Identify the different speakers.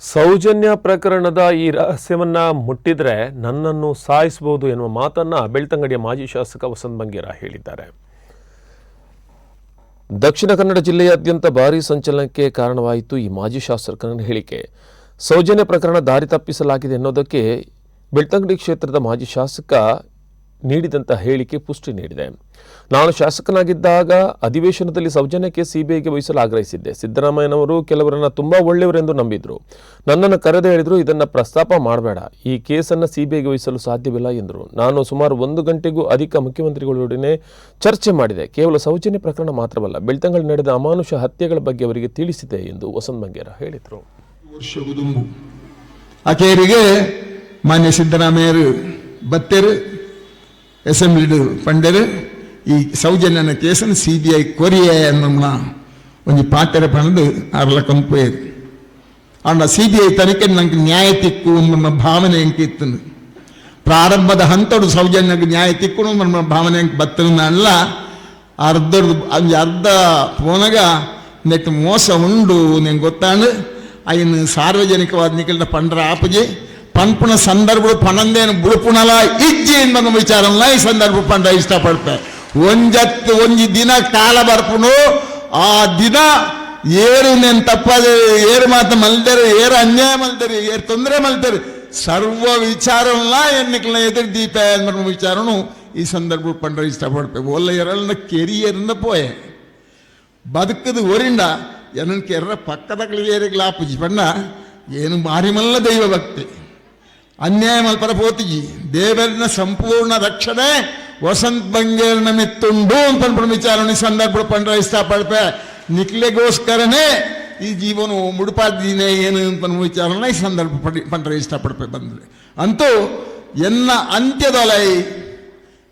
Speaker 1: ಸೌಜನ್ಯ ಪ್ರಕರಣದ ಈ ರಹಸ್ಯವನ್ನ ಮುಟ್ಟಿದ್ರೆ ನನ್ನನ್ನು ಸಾಯಿಸಬಹುದು ಎನ್ನುವ ಮಾತನ್ನ ಬೆಳ್ತಂಗಡಿಯ ಮಾಜಿ ಶಾಸಕ ವಸಂತ್ ಬಂಗೇರ ಹೇಳಿದ್ದಾರೆ. ದಕ್ಷಿಣ ಕನ್ನಡ ಜಿಲ್ಲೆಯಾದ್ಯಂತ ಭಾರೀ ಸಂಚಲನಕ್ಕೆ ಕಾರಣವಾಯಿತು ಈ ಮಾಜಿ ಶಾಸಕನ ಹೇಳಿಕೆ. ಸೌಜನ್ಯ ಪ್ರಕರಣ ದಾರಿ ತಪ್ಪಿಸಲಾಗಿದೆ ಎನ್ನುವುದಕ್ಕೆ ಬೆಳ್ತಂಗಡಿ ಕ್ಷೇತ್ರದ ಮಾಜಿ ಶಾಸಕ ನೀಡಿದಂಥ ಹೇಳಿಕೆ ಪುಷ್ಟಿ ನೀಡಿದೆ. ನಾನು ಶಾಸಕನಾಗಿದ್ದಾಗ ಅಧಿವೇಶನದಲ್ಲಿ ಸೌಜನ್ಯಕ್ಕೆ ಸಿಬಿಐಗೆ ವಹಿಸಲು ಆಗ್ರಹಿಸಿದ್ದೆ. ಸಿದ್ದರಾಮಯ್ಯನವರು ಕೆಲವರನ್ನ ತುಂಬಾ ಒಳ್ಳೆಯವರೆಂದು ನಂಬಿದ್ರು. ನನ್ನನ್ನು ಕರೆದು ಹೇಳಿದ್ರು, ಇದನ್ನ ಪ್ರಸ್ತಾಪ ಮಾಡಬೇಡ, ಈ ಕೇಸನ್ನು ಸಿಬಿಐಗೆ ವಹಿಸಲು ಸಾಧ್ಯವಿಲ್ಲ ಎಂದರು. ನಾನು ಸುಮಾರು 1 ಗಂಟೆಗೂ ಅಧಿಕ ಮುಖ್ಯಮಂತ್ರಿಗಳೊಡನೆ ಚರ್ಚೆ ಮಾಡಿದೆ. ಕೇವಲ ಸೌಜನ್ಯ ಪ್ರಕರಣ ಮಾತ್ರವಲ್ಲ, ಬೆಳ್ತಂಗಡಿ ನಡೆದ ಅಮಾನುಷ ಹತ್ಯೆಗಳ ಬಗ್ಗೆ ಅವರಿಗೆ ತಿಳಿಸಿದೆ ಎಂದು ವಸಂತ್ ಬಂಗೇರ ಹೇಳಿದರು.
Speaker 2: ಆಕೆಯರಿಗೆ ಮಾನ್ಯ ಸಿದ್ದರಾಮಯ್ಯರು ಬತ್ತರು ಅಸೆಂಬ್ಲಿ ಪಂಡರು ಈ ಸೌಜನ್ಯನ ಕೇಸನ್ನು ಸಿಬಿಐ ಕೊರಿಯ ಅನ್ನೋಣ ಒಂದು ಪಾತ್ರ ಪಣದು ಅರ್ಲ ಕಂಪೇರು ಅಂಡ ಸಿಬಿಐ ತನಿಖೆ ನಂಗೆ ನ್ಯಾಯ ತಿಕ್ಕು ನಮ್ಮ ಭಾವನೆ ಎಂಕಿತ್ತು. ಪ್ರಾರಂಭದ ಹಂತಡು ಸೌಜನ್ಯಕ್ಕೆ ನ್ಯಾಯ ತಿಕ್ಕು ನಮ್ಮ ಭಾವನೆ ಎಂಕ್ ಬತ್ತಲ್ಲ ಅರ್ಧ ಪೋನಗ ನೆಟ್ಟು ಮೋಸ ಉಂಡು ನಂಗೆ ಗೊತ್ತಾಂಡು ಅಯ್ಯನ ಸಾರ್ವಜನಿಕವಾದ ನಿಖಿಲ ಪಂಡ್ರ ಆಪಜಿ ಪನ್ಪುಣ ಸಂದರ್ಭ ಪಣಂದೇನು ಬುಳುಪುಣಲ ಇಜ್ಜಿ ಎಂಬ ವಿಚಾರಲ್ಲ ಈ ಸಂದರ್ಭ ಪಂಡ ಇಷ್ಟಪಡ್ತಾರೆ. ಒಂಜಿ ದಿನ ಕಾಲ ಬರ್ಪುಣು ಆ ದಿನ ಏರು ನೆನ್ ತಪ್ಪದ ಏರು ಮಾತು ಮಲ್ದರು, ಏರು ಅನ್ಯಾಯ ಮಲ್ದರು, ಏರು ತೊಂದರೆ ಮಲ್ತಾರೆ, ಸರ್ವ ವಿಚಾರಲ್ಲ ಎನ್ನಿಕಲ ಎದುರು ದೀಪ ಎಂಬ ವಿಚಾರನು ಈ ಸಂದರ್ಭ ಪಂಡ ಇಷ್ಟಪಡ್ತೇವೆ. ಒಳ್ಳೆ ಎರಳನ್ನ ಕೆರಿಯರ್ನ ಪೋಯೆ ಬದುಕದು ಒರಿಂಡ ಏನನ್ ಕೆರ್ರ ಪಕ್ಕದ ಏರಿಗಳ ಆಪುಜಿ ಪಂಡ ಏನು ಮಾರಿಮಲ್ಲ ದೈವ ಭಕ್ತಿ ಅನ್ಯಾಯ ಮಲ್ಪರ ಪೋತಿಜಿ ದೇವರಿನ ಸಂಪೂರ್ಣ ರಕ್ಷಣೆ ವಸಂತ್ ಬಂಗೇರ್ನ ಮಿತ್ತುಂಡು ಅಂತ ವಿಚಾರಣೆ ಸಂದರ್ಭ ಪಂಡ್ರ ಇಷ್ಟಪಡ್ಪೆ ನಿಕ್ಲೆಗೋಸ್ಕರನೇ ಈ ಜೀವನ ಮುಡುಪಾದಿನೇ ಏನು ಅಂತ ವಿಚಾರಣೆ ಈ ಸಂದರ್ಭ ಪಂಡ್ರ ಇಷ್ಟಪಡ್ಪೆ ಬಂದ್ರೆ ಅಂತೂ ಎನ್ನ ಅಂತ್ಯದೊಲೈ